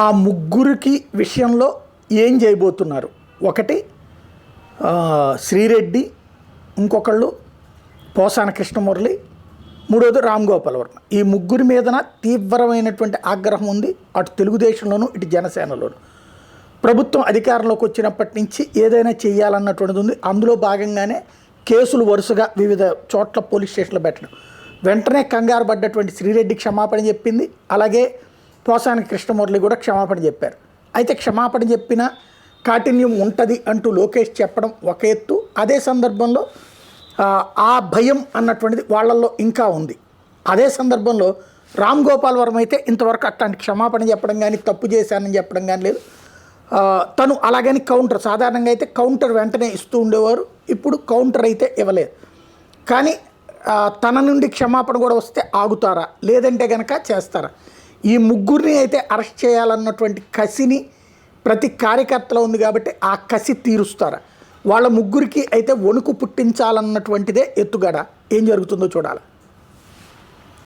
ఆ ముగ్గురికి విషయంలో ఏం చేయబోతున్నారు? ఒకటి శ్రీరెడ్డి, ఇంకొకళ్ళు పోసాన కృష్ణమురళి, మూడోది రామ్ గోపాల్ వర్మ. ఈ ముగ్గురి మీదన తీవ్రమైనటువంటి ఆగ్రహం ఉంది, అటు తెలుగుదేశంలోనూ ఇటు జనసేనలోను. ప్రభుత్వం అధికారంలోకి వచ్చినప్పటి నుంచి ఏదైనా చేయాలన్నటువంటిది ఉంది. అందులో భాగంగానే కేసులు వరుసగా వివిధ చోట్ల పోలీస్ స్టేషన్లో పెట్టడం. వెంటనే కంగారు పడ్డటువంటి శ్రీరెడ్డి క్షమాపణ చెప్పింది, అలాగే పోసాని కృష్ణమురళి కూడా క్షమాపణ చెప్పారు. అయితే క్షమాపణ చెప్పిన కాఠిన్యం ఉంటుంది అంటూ లోకేష్ చెప్పడం ఒక ఎత్తు, అదే సందర్భంలో ఆ భయం అన్నటువంటిది వాళ్ళల్లో ఇంకా ఉంది. అదే సందర్భంలో రామ్ గోపాల్ వర్మ అయితే ఇంతవరకు అట్లాంటి క్షమాపణ చెప్పడం కానీ, తప్పు చేశానని చెప్పడం కానీ లేదు. తను అలాగని కౌంటర్, సాధారణంగా అయితే కౌంటర్ వెంటనే ఇస్తూ ఉండేవారు, ఇప్పుడు కౌంటర్ అయితే ఇవ్వలేదు. కానీ తన నుండి క్షమాపణ కూడా వస్తే ఆగుతారా, లేదంటే కనుక చేస్తారా? ఈ ముగ్గురిని అయితే అరెస్ట్ చేయాలన్నటువంటి కసిని ప్రతి కార్యకర్తలో ఉంది కాబట్టి ఆ కసి తీరుస్తారా? వాళ్ళ ముగ్గురికి అయితే వణుకు పుట్టించాలన్నటువంటిదే ఎత్తుగడ. ఏం జరుగుతుందో చూడాలి.